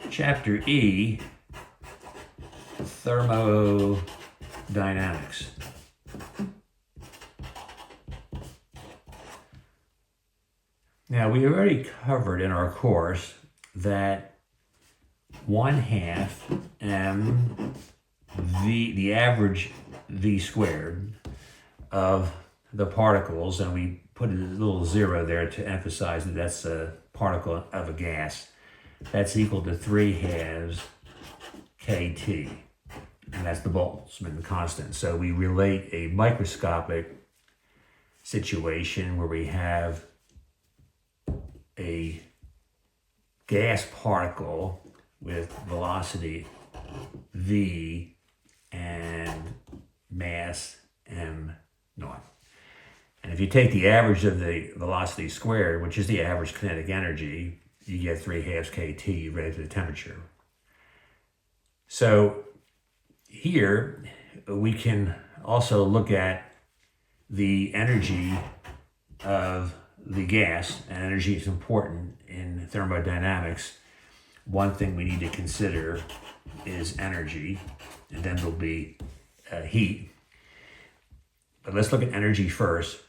Chapter E, Thermodynamics. Now, we already covered in our course that 1/2 m v, the average v squared of the particles, and we put a little zero there to emphasize that that's a particle of a gas, that's equal to 3/2 kT, and that's the Boltzmann constant. So we relate a microscopic situation where we have a gas particle with velocity v and mass m naught. And if you take the average of the velocity squared, which is the average kinetic energy, you get 3/2 kT related to the temperature. So here we can also look at the energy of the gas, and energy is important in thermodynamics. One thing we need to consider is energy, and then there'll be heat. But let's look at energy first.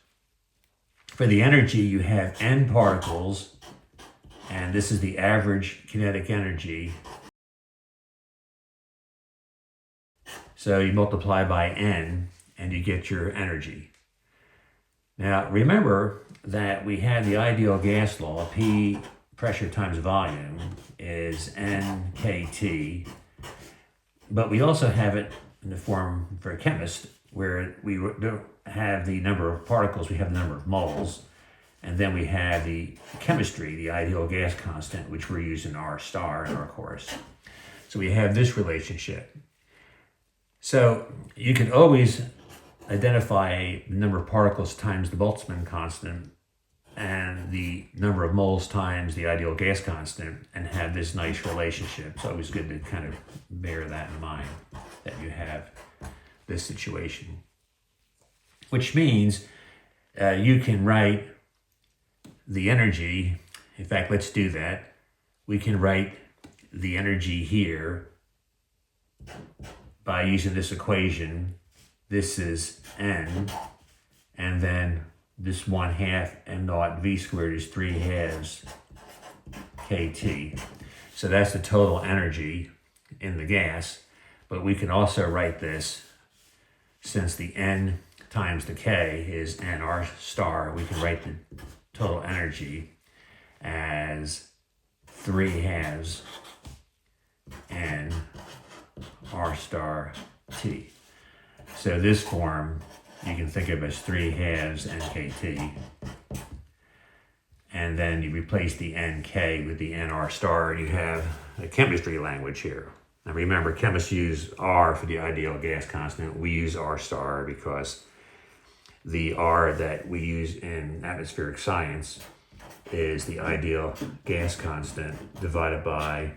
For the energy, you have n particles, and this is the average kinetic energy. So you multiply by n, and you get your energy. Now, remember that we have the ideal gas law, P, pressure times volume, is n kT. But we also have it in the form for a chemist, where we don't have the number of particles, we have the number of moles. And then we have the chemistry, the ideal gas constant, which we're using R star in our course. So we have this relationship. So you can always identify the number of particles times the Boltzmann constant and the number of moles times the ideal gas constant and have this nice relationship. It's always good to kind of bear that in mind, that you have this situation. Which means you can write the energy. In fact, let's do that. We can write the energy here by using this equation. This is n, and then this 1/2 m naught v squared is 3/2 kT. So that's the total energy in the gas. But we can also write this, since the n times the k is nr star, we can write the total energy as 3/2 n r star t. So this form you can think of as 3/2 nkt, and then you replace the nk with the nr star, and you have a chemistry language here. Now remember, chemists use R for the ideal gas constant. We use R star because the R that we use in atmospheric science is the ideal gas constant divided by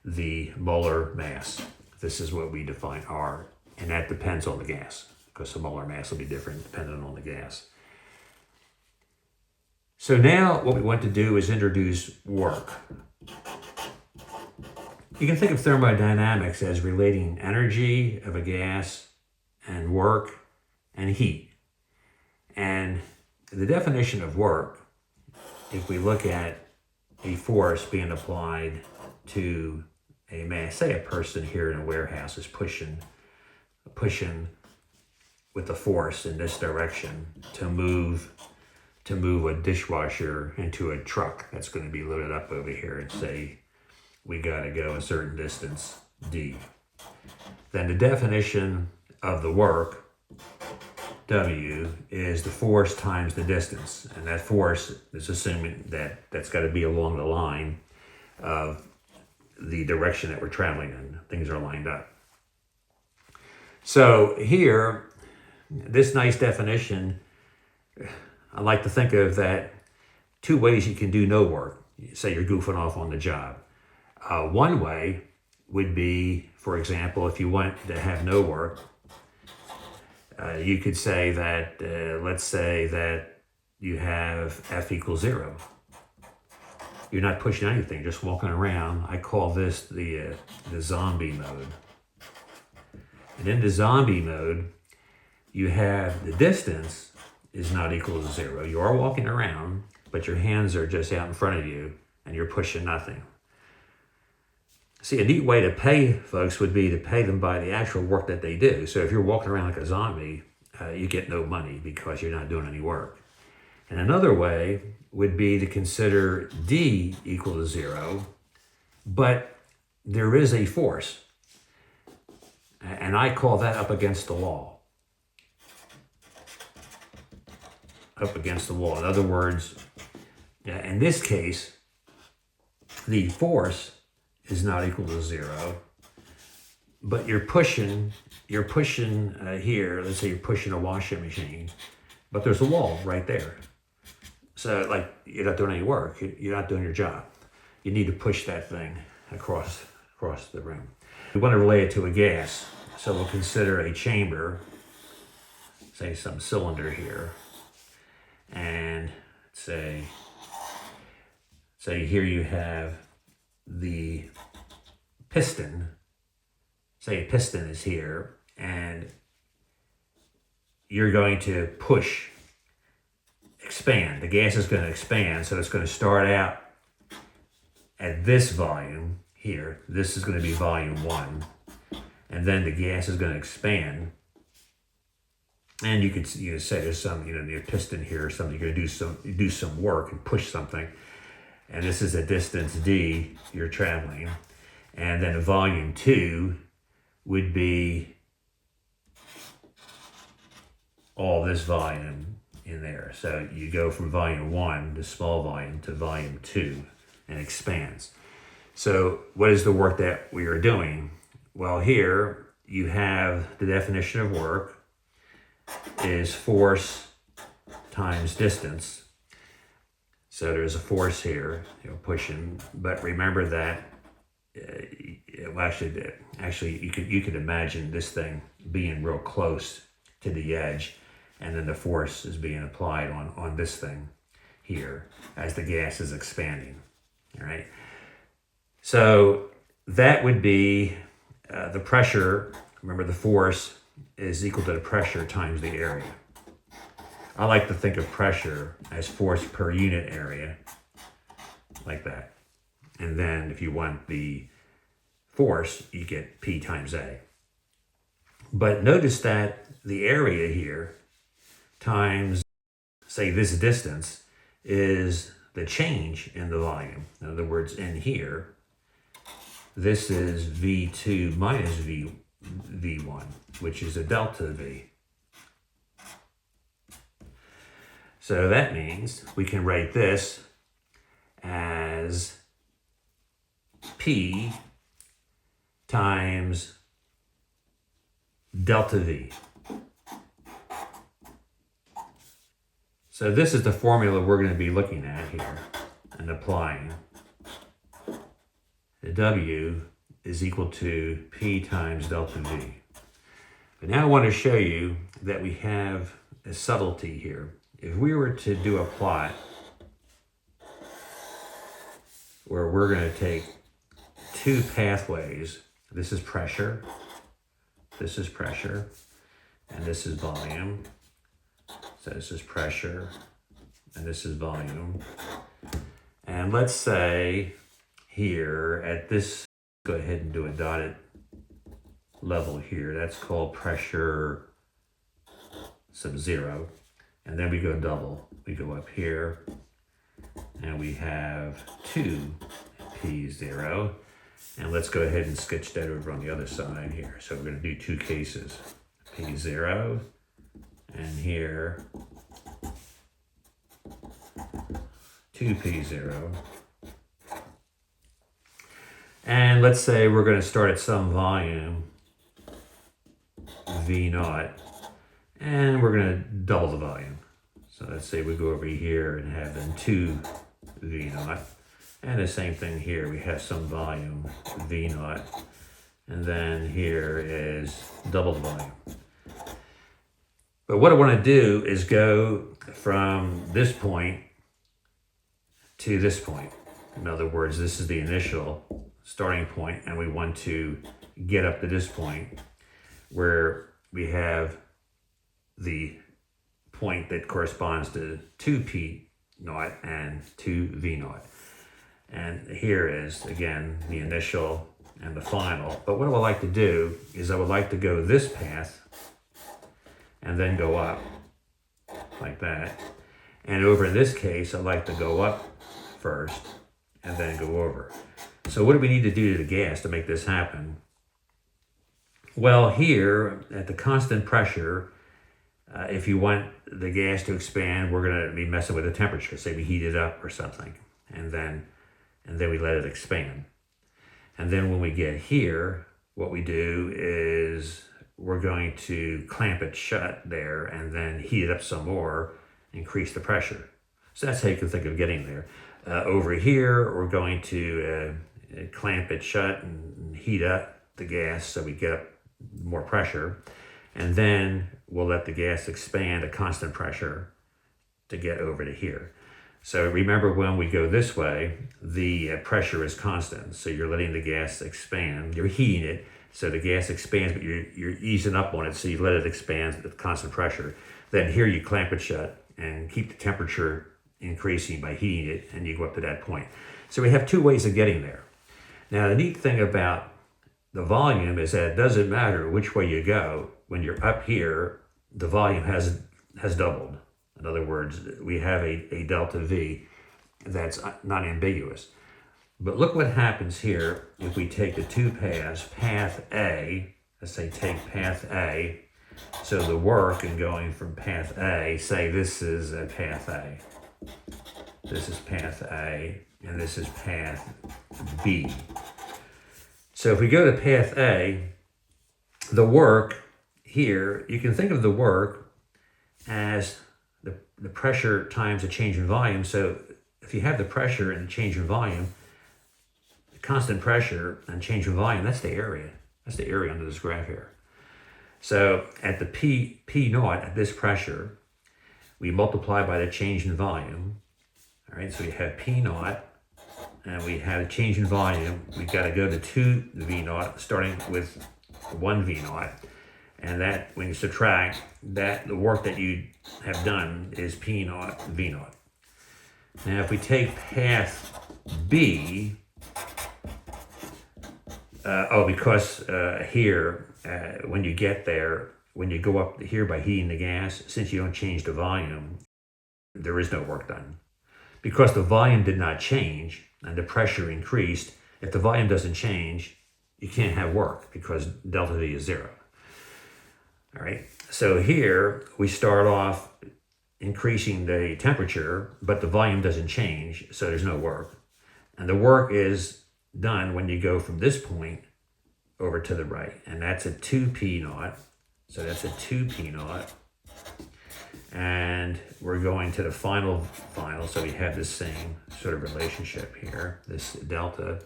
the molar mass. This is what we define R, and that depends on the gas, because the molar mass will be different depending on the gas. So now what we want to do is introduce work. You can think of thermodynamics as relating energy of a gas and work and heat. And the definition of work, if we look at a force being applied to a mass, say a person here in a warehouse is pushing with a force in this direction to move a dishwasher into a truck that's going to be loaded up over here, and say we got to go a certain distance, d. Then the definition of the work, W, is the force times the distance, and that force is assuming that that's got to be along the line of the direction that we're traveling in. Things are lined up. So here, this nice definition, I like to think of that two ways you can do no work. Say you're goofing off on the job. One way would be, for example, if you want to have no work, you could say that, let's say that you have F equals 0. you're not pushing anything, just walking around. I call this the zombie mode. And in the zombie mode, you have the distance is not equal to 0. You are walking around, but your hands are just out in front of you and you're pushing nothing. See, a neat way to pay folks would be to pay them by the actual work that they do. So if you're walking around like a zombie, you get no money because you're not doing any work. And another way would be to consider D equal to 0, but there is a force. And I call that up against the wall. Up against the wall. In other words, in this case, the force is not equal to 0, but you're pushing here. Let's say you're pushing a washing machine, but there's a wall right there. So like you're not doing any work. You're not doing your job. You need to push that thing across the room. We want to relate it to a gas. So we'll consider a chamber, say some cylinder here, and say here you have the piston. Say a piston is here, and you're going to push, expand. The gas is going to expand, so it's going to start out at this volume here. This is going to be volume 1, and then the gas is going to expand. And you could say there's some, the piston here or something. You're going to do some work and push something. And this is a distance D you're traveling. And then volume 2 would be all this volume in there. So you go from volume 1, the small volume, to volume 2 and expands. So what is the work that we are doing? Well, here you have the definition of work is force times distance. So there's a force here, pushing. But remember that, actually, you could imagine this thing being real close to the edge, and then the force is being applied on this thing here as the gas is expanding. All right. So that would be the pressure. Remember, the force is equal to the pressure times the area. I like to think of pressure as force per unit area, like that. And then if you want the force, you get P times A. But notice that the area here times, say, this distance is the change in the volume. In other words, in here, this is V2 minus V1, which is a delta V. So that means we can write this as P times delta V. So this is the formula we're going to be looking at here and applying. The W is equal to P times delta V. But now I want to show you that we have a subtlety here. If we were to do a plot where we're going to take two pathways, this is pressure, and this is volume. So this is pressure, and this is volume. And let's say here at this, go ahead and do a dotted level here. That's called pressure sub 0. And then we go double. We go up here, and we have 2P0. And let's go ahead and sketch that over on the other side here. So we're going to do two cases, P0, and here 2P0. And let's say we're going to start at some volume, V0, and we're going to double the volume. So let's say we go over here and have then 2 V0. And the same thing here, we have some volume, V0. And then here is double the volume. But what I want to do is go from this point to this point. In other words, this is the initial starting point, and we want to get up to this point where we have the point that corresponds to 2p naught and 2v naught. And here is, again, the initial and the final. But what I would like to do is I would like to go this path and then go up like that. And over in this case, I'd like to go up first and then go over. So what do we need to do to the gas to make this happen? Well, here at the constant pressure, if you want the gas to expand, we're going to be messing with the temperature. Say we heat it up or something, and then we let it expand. And then when we get here, what we do is we're going to clamp it shut there and then heat it up some more, increase the pressure. So that's how you can think of getting there. Over here, we're going to clamp it shut and heat up the gas so we get up more pressure. And then we'll let the gas expand at constant pressure to get over to here. So remember, when we go this way, the pressure is constant. So you're letting the gas expand. You're heating it, so the gas expands, but you're easing up on it, so you let it expand at constant pressure. Then here you clamp it shut and keep the temperature increasing by heating it, and you go up to that point. So we have two ways of getting there. Now, the neat thing about the volume is that it doesn't matter which way you go. When you're up here, the volume has doubled. In other words, we have a delta V that's not ambiguous. But look what happens here if we take the two paths, path A, let's say take path A, so the work in going from path A, say this is a path A. This is path A, and this is path B. So if we go to path A, the work here, you can think of the work as the pressure times the change in volume. So if you have the pressure and change in volume, the constant pressure and change in volume, that's the area. That's the area under this graph here. So at the P naught, at this pressure, we multiply by the change in volume. All right, so we have P naught, and we have a change in volume. We've got to go to 2V naught, starting with 1V naught. And that, when you subtract that, the work that you have done is P naught, V naught. Now, if we take path B, because here, when you get there, when you go up here by heating the gas, since you don't change the volume, there is no work done. Because the volume did not change and the pressure increased, if the volume doesn't change, you can't have work because delta V is 0. All right, so here we start off increasing the temperature, but the volume doesn't change, so there's no work. And the work is done when you go from this point over to the right, and that's a 2P naught. So that's a 2P naught. And we're going to the final, so we have the same sort of relationship here, this delta.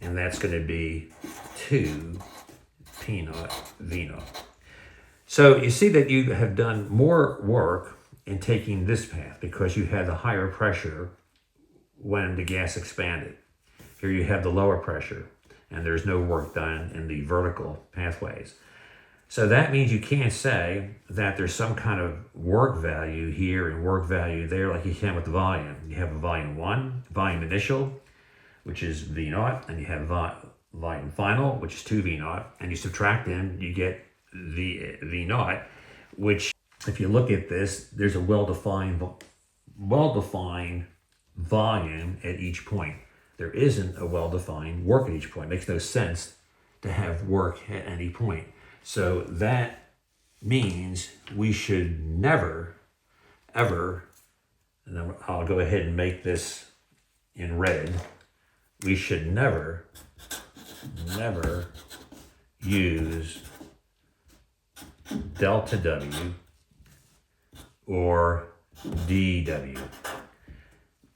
And that's going to be 2 P naught, V naught. So you see that you have done more work in taking this path because you had the higher pressure when the gas expanded. Here you have the lower pressure, and there's no work done in the vertical pathways. So that means you can't say that there's some kind of work value here and work value there like you can with the volume. You have a volume 1, volume initial, which is V naught, and you have volume final, which is 2V naught, and you subtract them, you get V naught, which, if you look at this, there's a well-defined volume at each point. There isn't a well-defined work at each point. It makes no sense to have work at any point. So that means we should never, ever, and I'll go ahead and make this in red, we should never use delta W or dW.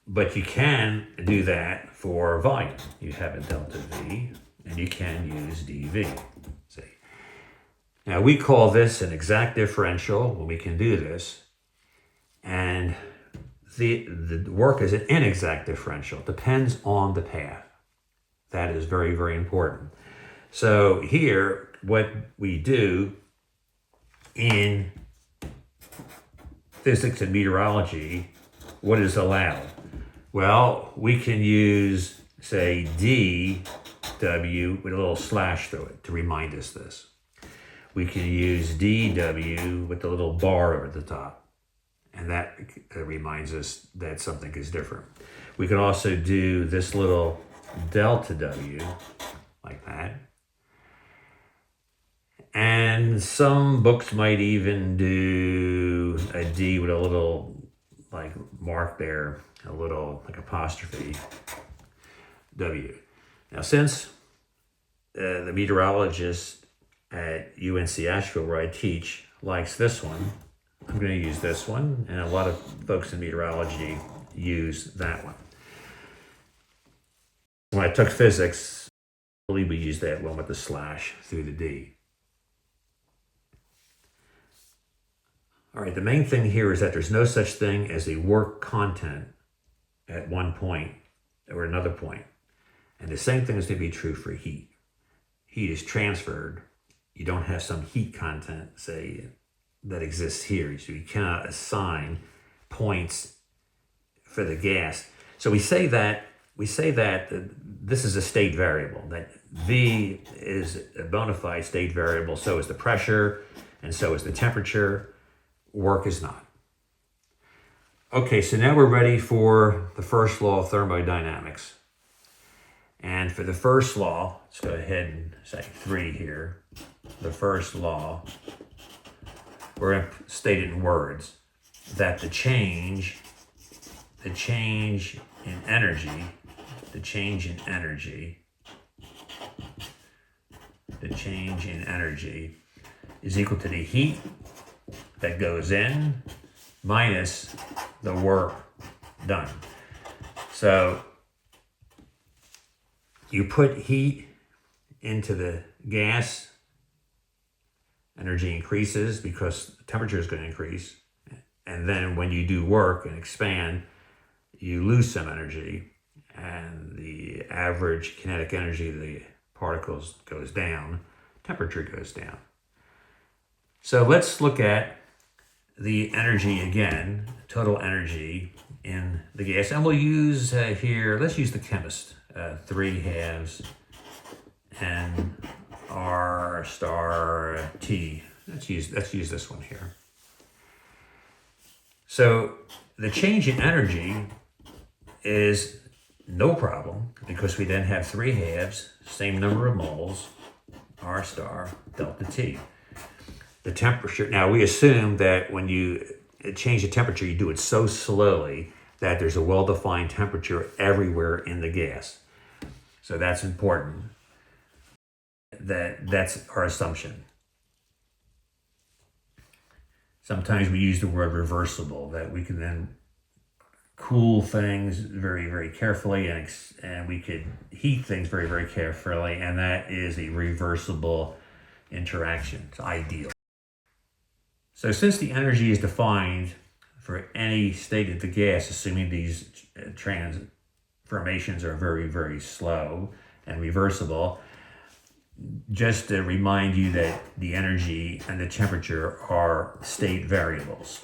But you can do that for volume. You have a delta V, and you can use dV. See? Now, we call this an exact differential when we can do this. And the work is an inexact differential, depends on the path. That is very, very important. So here, what we do in physics and meteorology, what is allowed? Well, we can use, say, dW with a little slash through it to remind us this. We can use dW with the little bar over the top, and that reminds us that something is different. We can also do this little delta W, like that. And some books might even do a D with a little like mark there, a little like apostrophe W. Now, since the meteorologist at UNC Asheville, where I teach, likes this one, I'm going to use this one, and a lot of folks in meteorology use that one. When I took physics, I believe we used that one with the slash through the D. All right, the main thing here is that there's no such thing as a work content at one point or another point. And the same thing is going to be true for heat. Heat is transferred. You don't have some heat content, say, that exists here. So you cannot assign points for the gas. So we say that this is a state variable, that V is a bona fide state variable, so is the pressure, and so is the temperature. Work is not. Okay, so now we're ready for the first law of thermodynamics. And for the first law, let's go ahead and say 3 here. The first law, we're going to state it in words, that the change in energy is equal to the heat that goes in minus the work done. So you put heat into the gas, energy increases because the temperature is going to increase. And then when you do work and expand, you lose some energy, and the average kinetic energy of the particles goes down, temperature goes down. So let's look at the energy again, total energy in the gas. And we'll use here, let's use the chemist, 3/2 N R star T. Let's use this one here. So the change in energy is no problem because we then have 3/2, same number of moles, R star delta T. The temperature, now we assume that when you change the temperature, you do it so slowly that there's a well-defined temperature everywhere in the gas. So that's important. That's our assumption. Sometimes we use the word reversible, that we can then cool things very, very carefully, and we could heat things very, very carefully, and that is a reversible interaction. It's ideal. So since the energy is defined for any state of the gas, assuming these transformations are very, very slow and reversible, just to remind you that the energy and the temperature are state variables.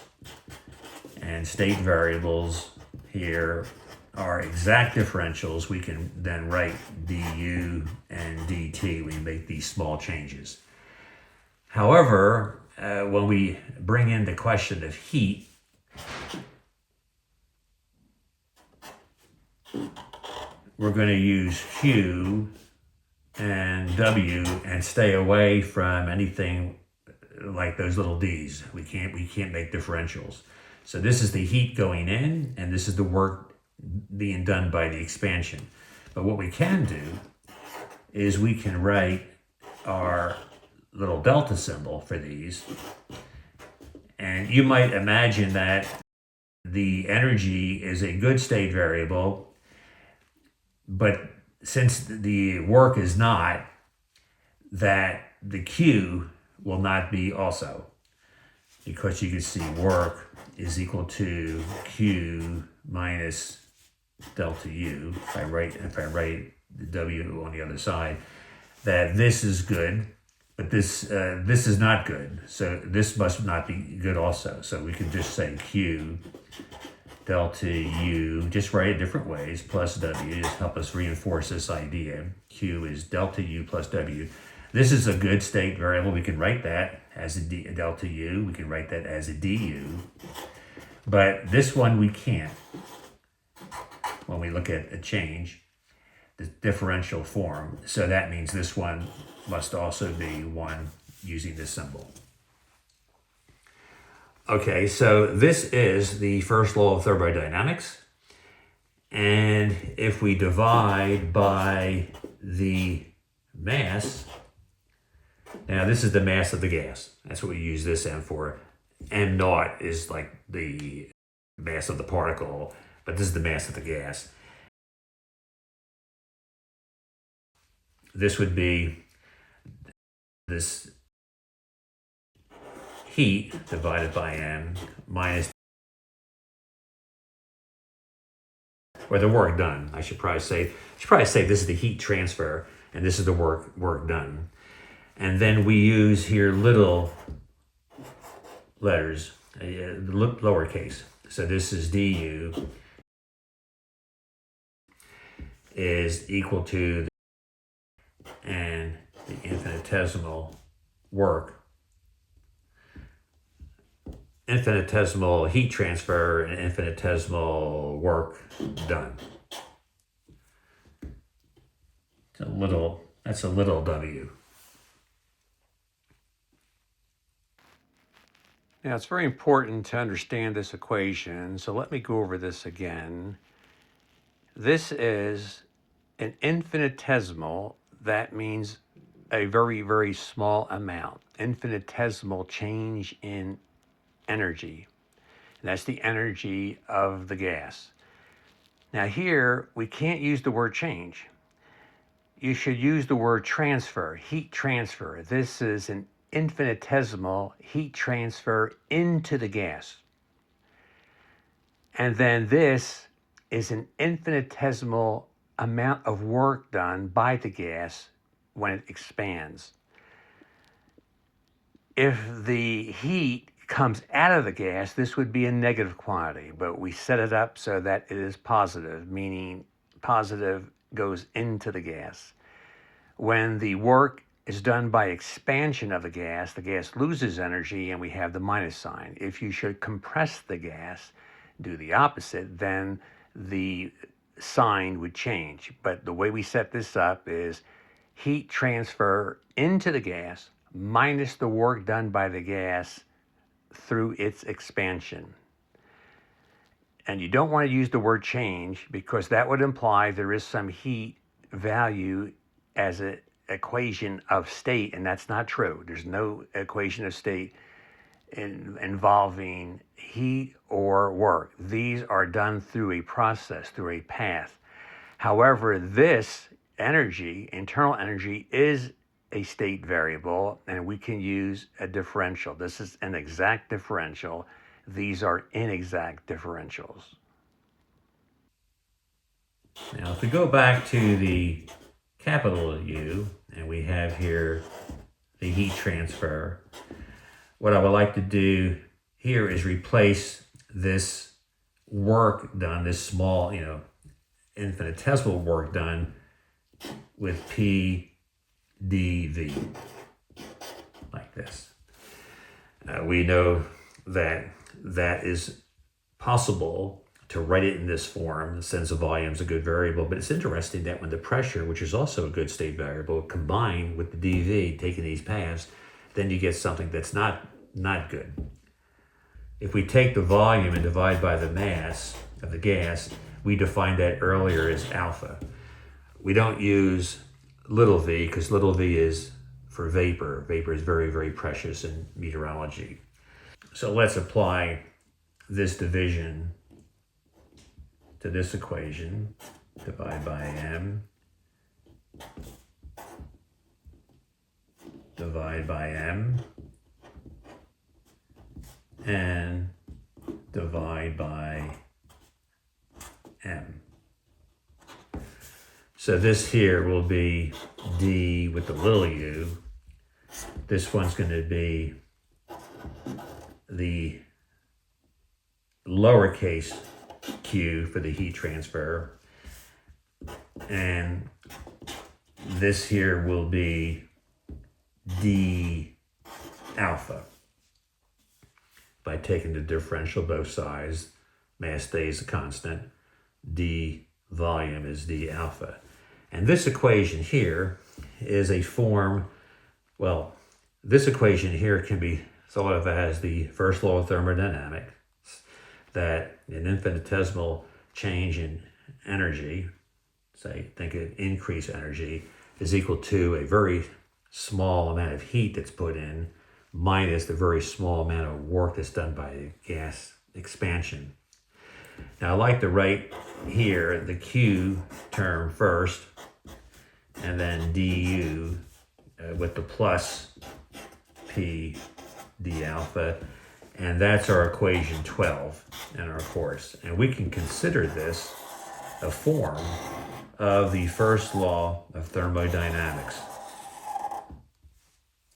And state variables here are exact differentials. We can then write du and dt when we make these small changes. However, when we bring in the question of heat, we're going to use Q and W and stay away from anything like those little d's. We can't make differentials. So this is the heat going in, and this is the work being done by the expansion. But what we can do is we can write our little delta symbol for these. And you might imagine that the energy is a good state variable, but since the work is not, that the Q will not be also. because you can see work is equal to Q minus delta U. If I write the W on the other side, that this is good, but this is not good. So this must not be good also. So we can just say Q delta U, just write it different ways, plus W, just help us reinforce this idea. Q is delta U plus W. This is a good state variable. We can write that as a delta U. We can write that as a du. But this one we can't when we look at a change, the differential form. So that means this one must also be one using this symbol. Okay, so this is the first law of thermodynamics. And if we divide by the mass, now this is the mass of the gas. That's what we use this M for. M naught is like the mass of the particle, but this is the mass of the gas. This would be this heat divided by M minus, or the work done. I should probably say this is the heat transfer and this is the work done. And then we use here little letters, lowercase. So this is du is equal to and the infinitesimal work, infinitesimal heat transfer, and infinitesimal work done. That's a little w. Now, it's very important to understand this equation, so let me go over this again. This is an infinitesimal. That means a very, very small amount. Infinitesimal change in energy. And that's the energy of the gas. Now here, we can't use the word change. You should use the word transfer, heat transfer. This is an infinitesimal heat transfer into the gas. And then this is an infinitesimal amount of work done by the gas when it expands. If the heat comes out of the gas, this would be a negative quantity, but we set it up so that it is positive, meaning positive goes into the gas. When the work is done by expansion of the gas loses energy and we have the minus sign. If you should compress the gas, do the opposite, then the sign would change. But the way we set this up is heat transfer into the gas minus the work done by the gas through its expansion. And you don't want to use the word change because that would imply there is some heat value as an equation of state, and that's not true. There's no equation of state involving heat or work. These are done through a process, through a path. However, this energy, internal energy, is a state variable, and we can use a differential. This is an exact differential. These are inexact differentials. Now, if we go back to the capital U, and we have here the heat transfer, what I would like to do here is replace this work done, this small, infinitesimal work done, with P dV, like this. We know that is possible to write it in this form since the volume is a good variable, but it's interesting that when the pressure, which is also a good state variable, combined with the dV, taking these paths, then you get something that's not good. If we take the volume and divide by the mass of the gas, we defined that earlier as alpha. We don't use little v because little v is for vapor. Vapor is very, very precious in meteorology. So let's apply this division to this equation. Divide by m. Divide by m. N divide by M. So this here will be D with the little u. This one's going to be the lowercase q for the heat transfer. And this here will be D alpha. By taking the differential both sides, mass stays a constant. D volume is D alpha. And this equation here is a form, well, this equation here can be thought of as the first law of thermodynamics, that an infinitesimal change in energy, say, think of increased energy, is equal to a very small amount of heat that's put in minus the very small amount of work that's done by the gas expansion. Now, I like to write here the Q term first, and then du with the plus P d alpha, and that's our equation 12 in our course. And we can consider this a form of the first law of thermodynamics.